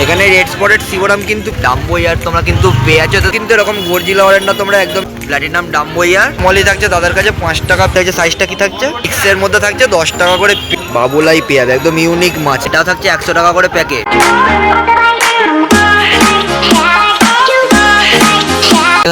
এখানে red spotted Shibram কিন্তু Dumbo ইয়ার তোমরা কিন্তু পেয়ে আছো, কিন্তু এরকম গর্জিলা ওয়ারেন্ট না, তোমরা একদম প্ল্যাটিনাম ডাম্বো ইয়ার মলি থাকছে তাদের কাছে 5 টাকা থাকছে। সাইজটা কি থাকছে এর মধ্যে থাকছে 10 টাকা করে বাবুলাই পেয়ে যাবে, একদম ইউনিক মাছ। এটাও থাকছে 100 টাকা করে প্যাকেট।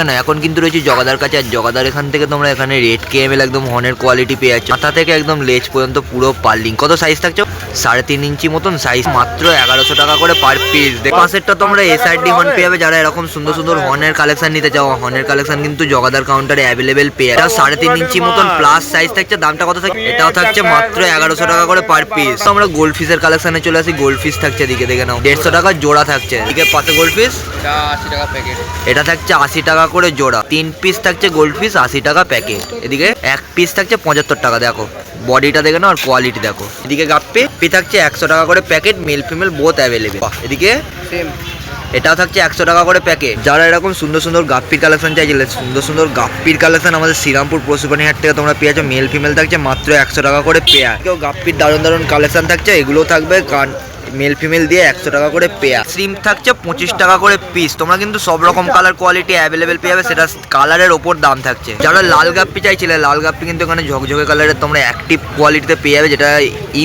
না এখন কিন্তু রয়েছে জগাদার কাছে, আর জগাদার এখান থেকে তোমরা এখানে রেড কেএমএল একদম হর্নের কোয়ালিটি পেয়ে যাচ্ছ, মাথা থেকে একদম লেজ পর্যন্ত পুরো পার্লিং। কত সাইজ থাকছে 3.5 ইঞ্চি মতন সাইজ, মাত্র 1100 টাকা করে পার পিস। পাশেরটা তোমরা এসআরডি হর্ন পেয়ে যাবে, যারা এরকম সুন্দর সুন্দর হর্নের কালেকশন নিতে চাও, হর্নের কালেকশন কিন্তু জগাদার কাউন্টারে অ্যাভেলেবেল পেয়ে যাবে। 3.5 ইঞ্চি মতন প্লাস সাইজ থাকছে। দামটা কত থাকছে? এটাও থাকছে মাত্র 1100 টাকা করে পার পিস। আমরা গোল্ড ফিশের কালেকশনে চলে আসি। গোল্ড ফিশ থাকছে এদিকে, দেখে নাও 150 টাকা জোড়া থাকছে। এদিকে পাশে গোল্ড ফিশ 80 টাকা প্যাকেট, এটা থাকছে 80 টাকা করে জোড়া। 3 পিস থাকছে গোল্ড ফিশ 80 টাকা প্যাকেট। এদিকে 1 পিস থাকছে 75 টাকা। দেখো বডিটা দেখে নাও আর কোয়ালিটি দেখো। এদিকে গাপ্পি থাকছে 100 টাকা করে packet, male female both available. এদিকে সেম এটাও থাকছে 100 টাকা করে প্যাকেট। যারা এরকম সুন্দর সুন্দর গাপ্পির কালেকশন চাইছিলে, সুন্দর সুন্দর গাপ্পির কালেকশন আমাদের শ্রীরামপুর পশুপ্রাণী হাট থেকে তোমরা পেয়েছো। মেল ফিমেল থাকছে মাত্র 100 টাকা করে পেয়ার। কেউ গাপ্পির দারুণ দারুণ কালেকশন থাকছে, এগুলোও থাকবে মেল ফিমেল দিয়ে 100 টাকা করে পেয়ার। শ্রিম থাকছে 25 টাকা করে পিস। তোমরা কিন্তু সব রকম কালার কোয়ালিটি অ্যাভেলেবেল পেয়ে যাবে, সেটা কালারের ওপর দাম থাকছে। যারা লাল গাপ্পি চাইছিলে, লাল গাপ্পি কিন্তু এখানে ঝকঝকে কালারের তোমরা অ্যাক্টিভ কোয়ালিটিতে পেয়ে যাবে, যেটা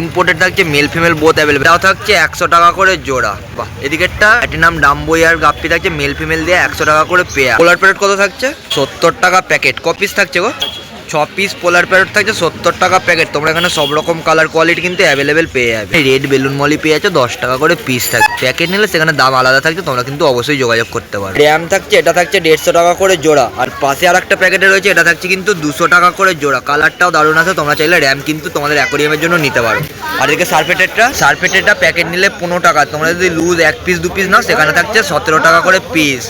ইম্পোর্টেড থাকছে। Male female both available. এটাও থাকছে 100 টাকা করে জোড়া। বাহ, এদিকেরটা প্ল্যাটিনাম ডাম্বো ইয়ার গাপ্পি থাকছে মেল ফিমেল দিয়ে 100 টাকা করে পেয়ার। পোলার প্যারেট কত থাকছে? 70 টাকা প্যাকেট। ক পিস থাকছে গো? 6 পিস পোলার প্যারেট থাকছে 70 টাকা প্যাকেট। তোমরা এখানে সব রকম কালার কোয়ালিটি কিন্তু অ্যাভেলেবেল পেয়ে যাবে। রেড বেলুন মলি পেয়ে যাচ্ছে 10 টাকা করে পিস থাকছে। প্যাকেট নিলে সেখানে দাম আলাদা থাকছে, তোমরা কিন্তু অবশ্যই যোগাযোগ করতে পারো। র্যাম থাকছে, এটা থাকছে 150 টাকা করে জোড়া। আর পাশে আর একটা প্যাকেটে রয়েছে, এটা থাকছে কিন্তু 200 টাকা করে জোড়া। কালারটাও দারুণ আছে, তোমরা চাইলে র্যাম কিন্তু তোমাদের অ্যাকোরিয়ামের জন্য নিতে পারো। আর এদিকে সারফেটেরটা প্যাকেট নিলে 15 টাকা। তোমরা যদি লুজ 1 পিস 2 পিস নাও, সেখানে থাকছে 17 টাকা করে পিস।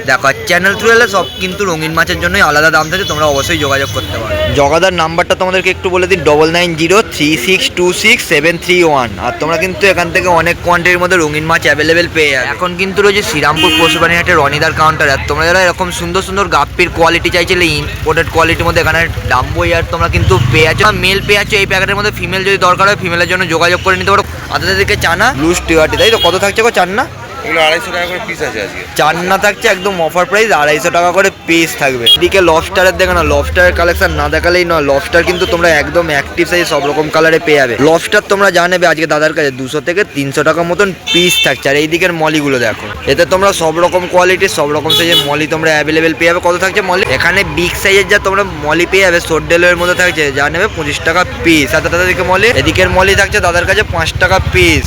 দেখো চ্যানেল থ্রু এলে সব কিন্তু রঙিন মাছের জন্যই আলাদা দাম থাকে, তোমরা অবশ্যই যোগাযোগ করতে পারো। জগাদার নাম্বারটা তোমাদেরকে একটু বলে দিই, 9903626731। আর তোমরা কিন্তু এখান থেকে অনেক কোয়ান্টিটির মধ্যে রঙিন মাছ অ্যাভেলেবেল পেয়ে যাবে। এখন কিন্তু রয়েছে শ্রীরামপুর পশুপ্রাণী হাটের রনিদার কাউন্টার। আর তোমরা যারা এরকম সুন্দর সুন্দর গাপ্পির কোয়ালিটি চাইছিলে, ইম্পোর্টেড কোয়ালিটির মধ্যে এখানে ডাম্বো ইয়ার তোমরা কিন্তু পেয়ে যাচ্ছ। মেল পেয়ে যাচ্ছ এই প্যাকেটের মধ্যে। ফিমেল যদি দরকার হয়, ফিমেলের জন্য যোগাযোগ করে নিতে পারো। আপনাদেরকে চানা লুজ টিওয়াটি, তাই তো? কত থাকছে গো চান্না? এগুলো 250 টাকা করে পিস আছে আজকে। চান্না থাকছে একদম অফার প্রাইস, 250 টাকা করে পিস থাকবে। এদিকে লবস্টারের দেখো না, লবস্টারের কালেকশন না দেখালেই নয়। লবস্টার কিন্তু তোমরা একদম অ্যাক্টিভ সাইজ সব রকম কালারে পেয়ে যাবে। লবস্টার তোমরা জানবে আজকে দাদার কাছে 200 থেকে 300 টাকা মতন পিস থাকছে। আর এই দিকের মলিগুলো দেখো, এতে তোমরা সব রকম কোয়ালিটির সব রকম সাইজের মলি তোমরা অ্যাভেলেবেল পেয়ে যাবে। কত থাকছে মলি? এখানে বিগ সাইজের যা তোমরা মলি পেয়ে যাবে, সোডেলের মধ্যে থাকছে, যা নেবে 25 টাকা পিস। আর দাদা দিকে মলি, এদিকের মলি থাকছে দাদার কাছে 5 টাকা পিস।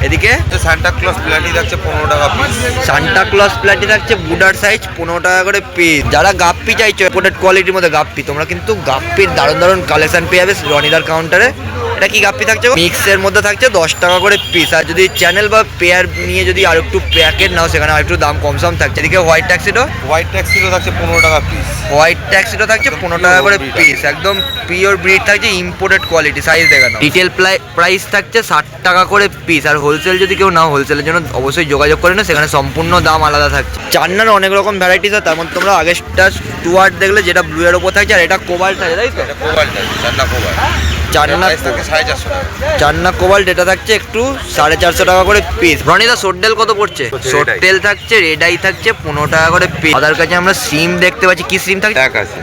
এদিকে সান্টা ক্লজ প্ল্যাটি থাকছে 15 টাকা পিস। সান্টা ক্লজ প্ল্যাটি থাকছে বুডার সাইজ 15 টাকা করে পিস। যারা গাপ্পি চাইছো ইম্পোর্টেড কোয়ালিটির মধ্যে গাপ্পি, তোমরা কিন্তু গাপ্পির দারুণ দারুণ কালেকশন পেয়ে যাবে রনিদার কাউন্টারে। এটা কি গাপ্পি থাকছে? মিক্সের মধ্যে থাকছে 10 টাকা করে পিস। আর যদি চ্যানেল বা পেয়ার নিয়ে যদি আর একটু প্যাকেট নাও, সেখানে আর একটু দাম কম থাকছে। এদিকে হোয়াইট ট্যাক্সিডো থাকছে 15 টাকা পিস। হোয়াইট ট্যাক্সিডো থাকছে 15 টাকা করে পিস। একদম পিওর ব্রিড থাকছে, ইম্পোর্টেড কোয়ালিটি। সাইজ দেখানো। রিটেল প্রাইস থাকছে 60 টাকা করে পিস। আর হোলসেল যদি কেউ নাও, হোলসেলের জন্য অবশ্যই যোগাযোগ করে না, সেখানে সম্পূর্ণ দাম আলাদা থাকছে। চান্নার অনেক রকম ভ্যারাইটিস আছে, তার মধ্যে তোমরা আগেরটা স্টুয়ার্ট দেখলে, যেটা ব্লু এর ওপর থাকছে। আর এটা কোবাল্ট থাকে, তাই তো? চান্না কোবাল্ট এটা থাকছে একটু 450 টাকা করে পিস। রনিদা সোডেল কত পড়ছে? সোডেল থাকছে রেড আই থাকছে 15 টাকা করে পিস। তাদের কাছে আমরা সিম দেখতে পাচ্ছি। কি সিম থাকছে?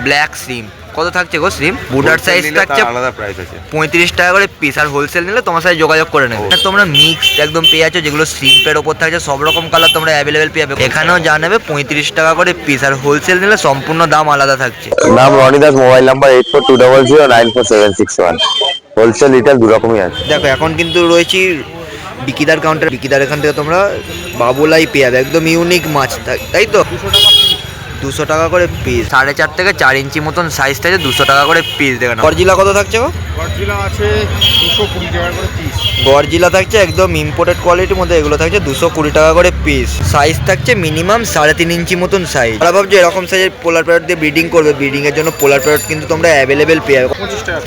ব্ল্যাক সিম। কত থাকছে গো সিম? বুডার সাইজ থাকছে আলাদা প্রাইস আছে 35 টাকা করে পিস। আর হোলসেল নিলে তোমার সাথে যোগাযোগ করে নেবে। তোমরা মিক্স একদম পেয়ে যাচ্ছ, যেগুলো শ্রিম্পের ওপর থাকছে সব রকম কালার তোমরা অ্যাভেলেবেল পেয়ে যাবে। এখানেও যা নেবে 35 টাকা করে পিস। আর হোলসেল নিলে সম্পূর্ণ দাম আলাদা থাকছে। নাম রনিদাস, মোবাইল নাম্বার 8420094761। হোলসেল রিটেল দু রকমই আছে। দেখো এখন কিন্তু রয়েছি বিকিদার কাউন্টার। বিকিদার এখান থেকে তোমরা বাবুলাই পেয়ে যাবে, একদম ইউনিক মাছ, তাই তো? 200 টাকা করে পিস। 4.5 থেকে 4 ইঞ্চি মতন সাইজ থাকে, 200 টাকা করে পিস। দেখেন গরজিলা কত থাকছে গো? গরজিলা আছে 220 টাকা করে পিস। গরজিলা থাকছে একদম ইম্পোর্টেড কোয়ালিটির মধ্যে, এগুলো থাকছে 220 টাকা করে পিস। সাইজ থাকছে মিনিমাম 3.5 ইঞ্চি মতন সাইজ। তারা ভাবছো এরকম সাইজের পোলার প্যারট দিয়ে ব্রিডিং করবে, ব্রিডিং এর জন্য পোলার প্যারট কিন্তু তোমরা অ্যাভেলেবেল পেয়ে যাবে। 25 টাকা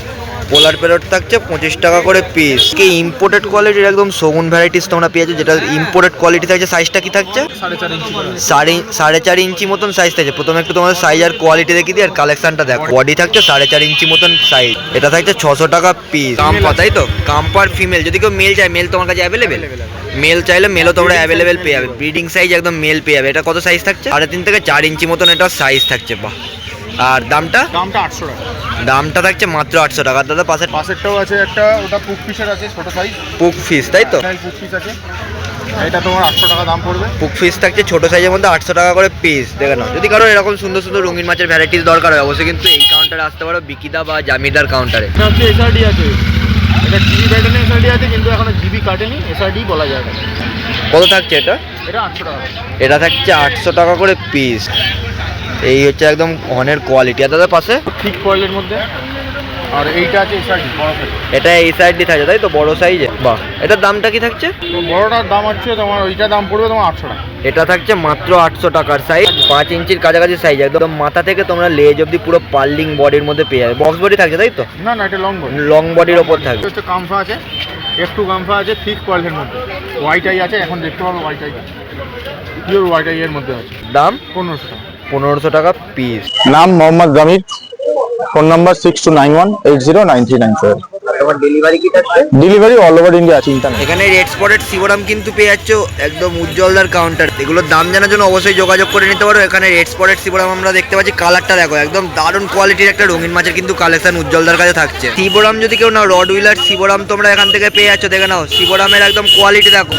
পোলার প্যারট থাকছে 25 টাকা করে পিস। কি ইম্পোর্টেড কোয়ালিটির একদম শগুন ভ্যারাইটিস তোমরা পেয়ে যাচ্ছ, যেটা ইম্পোর্টেড কোয়ালিটি থাকছে। সাইজটা কি থাকছে? 4.5 ইঞ্চি মতন সাইজ থাকছে। প্রথমে একটু তোমাদের সাইজ আর কোয়ালিটি দেখি দিই, আর কালেকশনটা দেখো। বডি থাকছে 4.5 ইঞ্চি মতন সাইজ। এটা থাকছে 600 টাকা পিস। কাম্পা, তাই তো? কাম্পার ফিমেল, যদি কেউ মেল চায়, মেল তোমার কাছে অ্যাভেলেবেল? মেল চাইলে মেলও তোমরা অ্যাভেলেবেল পেয়ে যাবে, ব্রিডিং সাইজ একদম মেল পেয়ে যাবে। এটা কত সাইজ থাকছে? 3.5 থেকে 4 ইঞ্চি মতন এটা সাইজ থাকছে। বাহ। আর দামটা? দামটা 800 টাকা। দামটা থাকছে মাত্র 800 টাকা। দাদা পাশেরটাও আছে একটা, ওটা পুক ফিশের আছে ছোট সাইজ। পুক ফিশ তাই তো? পুক ফিশ আছে, এটা তোমার 800 টাকা দাম পড়বে। পুক ফিশ থাকছে ছোট সাইজের মধ্যে 800 টাকা করে পিস। দেখে নাও, যদি কারো এরকম সুন্দর সুন্দর রঙিন মাছের ভ্যারাইটিস দরকার হয় অবশ্যই কিন্তু এই কাউন্টারে আসতে পারো, বিকিদা বা জামিদার কাউন্টারে। এটা হচ্ছে এসআরডি আছে, এটা জিবি ব্যাটেনে এসআরডি আছে, কিন্তু এখনো জিবি কাটেনি, এসআরডি বলা যায় না। কত থাকছে এটা? এটা 800 টাকা। এটা থাকছে 800 টাকা করে পিস। এই হচ্ছে একদম অনের কোয়ালিটি। আর দাদা পাশে ঠিক কয়েলের মধ্যে, আর এইটা আছে এসআরডি বড় সাইজ। এটা এই সাইডটি থাকছে তাই তো, বড় সাইজে? বাহ। এটার দামটা কি থাকছে? তো বড়টার দাম হচ্ছে তোমার, ওইটার দাম পড়বে তোমার 800 টাকা। এটা থাকছে মাত্র 800 টাকার সাইজ, 5 ইঞ্চির কাছাকাছি সাইজ, একদম মাথা থেকে তোমরা লেজ অব্দি পুরো পার্লিং বডির মধ্যে পেয়ে যাবে। বক্স বডি থাকছে তাই তো? না না, এটা লং বডি। লং বডির ওপর থাকবে। হচ্ছে কামফা আছে, একটু কামফা আছে, ঠিক কয়েলের মধ্যে। হোয়াইট আই আছে, এখন দেখতে পাবো white I, pure white I এর মধ্যে আছে। দাম 1500 টাকা। 1500 টাকা পিস। নাম মোহাম্মদ জামির, ফোন নাম্বার 6291809397। তোমার ডেলিভারি কি থাকছে? ডেলিভারি অল ওভার ইন্ডিয়া, চিন্তা নেই। এখানে রেড স্পটেড সিবোরাম কিন্তু পেয়ে যাচ্ছ একদম উজ্জ্বলদার কাউন্টার। এগুলোর দাম জানার জন্য অবশ্যই যোগাযোগ করে নিতে পারো। এখানে রেড স্পটেড সিবোরাম আমরা দেখতে পাচ্ছি, কালারটা দেখো একদম দারুণ কোয়ালিটির একটা রঙিন মাছের কিন্তু কালেকশন উজ্জ্বলদার কাছে থাকছে। সিবোরাম যদি কেউ নাও, রড হুইলার সিবোরাম তোমরা এখান থেকে পেয়ে যাচ্ছ। দেখে নাও সিবোরামের একদম কোয়ালিটি দেখো।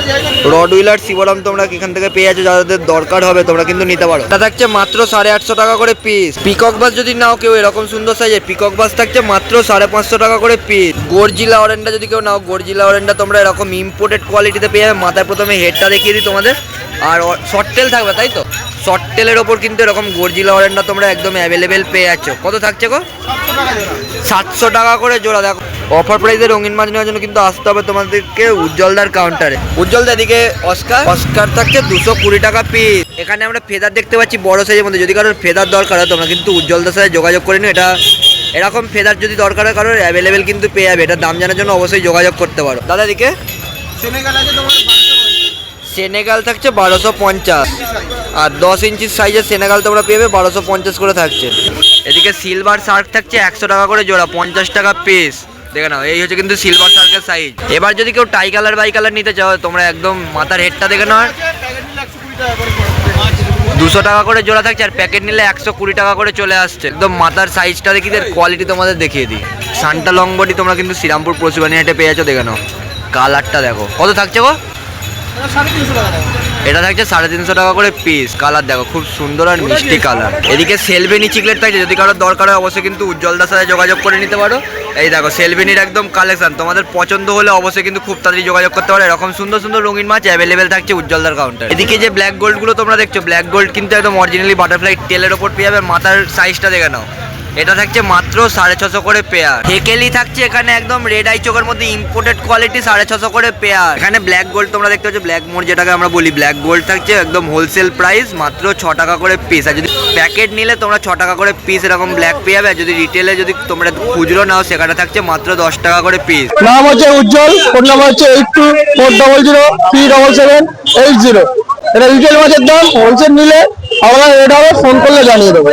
রড হুইলার সিবোরাম তোমরা এখান থেকে পেয়ে যাচ্ছ, যাদের দরকার হবে তোমরা কিন্তু নিতে পারো। এটা থাকছে মাত্র 850 টাকা করে পিস। পিকক বাস যদি নাও কেউ এরকম সুন্দর সাইজের, পিকক বাস থাকছে মাত্র 550 টাকা করে পিস। গর্জিলা অরেন্ডা যদি কেউ নাও, গর্জিলা অরেন্ডা তোমরা এরকম ইম্পোর্টেড কোয়ালিটিতে পেয়ে যাবে। মাথায় প্রথমে হেডটা দেখিয়ে দিই তোমাদের, আর শর্ট টেল থাকবে তাই তো? শর্ট টেলের ওপর কিন্তু এরকম গর্জিলা অরেন্ডা তোমরা একদম অ্যাভেলেবেল পেয়ে যাচ্ছ। কত থাকছে গো? 700 টাকা করে জোড়া। দেখো অফার প্রাইসে রঙিন মাছ নেওয়ার জন্য কিন্তু আসতে হবে তোমাদেরকে উজ্জ্বলদার কাউন্টারে। উজ্জ্বলদা এদিকে অস্কার থাকছে 220 টাকা পিস। এখানে আমরা ফেদার দেখতে পাচ্ছি বড় সাইজের মধ্যে, যদি কারোর ফেদার দরকার হয় তোমরা কিন্তু উজ্জ্বলদার সাথে যোগাযোগ করে নিও। এটা এরকম ফেদার যদি দরকার হয় কারোর অ্যাভেলেবেল কিন্তু পেয়ে যাবে। এটার দাম জানার জন্য অবশ্যই যোগাযোগ করতে পারো। দাদা এদিকে সেনেগাল থাকছে 1250, আর 10 ইঞ্চির সাইজের সেনেগাল তোমরা পেয়ে যাবে 1250 করে থাকছে। এদিকে সিলভার শার্ক থাকছে 100 টাকা করে জোড়া, 50 টাকা পিস। দেখে নাও এই হচ্ছে কিন্তু সিলভার শার্কের সাইজ। এবার যদি কেউ টাই কালার বাই কালার নিতে চাও তোমরা একদম মাথার হেডটা দেখে নাও, 200 টাকা করে জোড়া থাকছে, আর প্যাকেট নিলে 120 টাকা করে চলে আসছে। একদম মাথার সাইজটা দেখি, কোয়ালিটি তোমাদের দেখিয়ে দিই। সান্টা লং বডি তোমরা কিন্তু শ্রীরামপুর পশুবাণী হাটে পেয়ে যাচ্ছ। দেখে নাও কালারটা দেখো। কত থাকছে গো? এটা থাকছে 350 টাকা করে পিস। কালার দেখো খুব সুন্দর আর মিষ্টি কালার। এদিকে সেলভেনি চিকলেট থাকছে, যদি কারোর দরকার হয় অবশ্যই কিন্তু উজ্জ্বলদার সাথে যোগাযোগ করে নিতে পারো। এই দেখো সেলভেনির একদম কালেকশন, তোমাদের পছন্দ হলে অবশ্যই কিন্তু খুব তাড়াতাড়ি যোগাযোগ করতে পারো। এরকম সুন্দর সুন্দর রঙিন মাছ অ্যাভেলেবেল থাকছে উজ্জ্বলদার কাউন্টার। এদিকে যে ব্ল্যাক গোল্ডগুলো তোমরা দেখছো, ব্ল্যাক গোল্ড কিন্তু একদম অরিজিনালি বাটারফ্লাই টেলের ওপর পেয়ে যাবে। মাথার সাইজটা দেখে নাও, এটা থাকছে মাত্র 650 করে পেয়ার। হেকেলি থাকছে এখানে একদম রেড আই চোখের মধ্যে ইম্পোর্টেড কোয়ালিটি, 650 করে পেয়ার। এখানে ব্ল্যাক গোল্ড তোমরা দেখতে পাচ্ছ, ব্ল্যাক মোর যেটাকে আমরা বলি, ব্ল্যাক গোল্ড থাকছে একদম হোলসেল প্রাইস মাত্র 6 টাকা করে পিস। আর যদি প্যাকেট নিলে তোমরা 6 টাকা করে পিস এরকম ব্ল্যাক পেয়ে যাবে। আর যদি রিটেলে যদি তোমরা খুচরো নাও সেখানে থাকছে মাত্র 10 টাকা করে পিস। নাম হচ্ছে উজ্জ্বল, ফোন নাম্বার হচ্ছে 8240037780। এটা রিটেল মাছের দাম, হোলসেল নিলে আমরা রেট হবে, ফোন করলে জানিয়ে দেবো।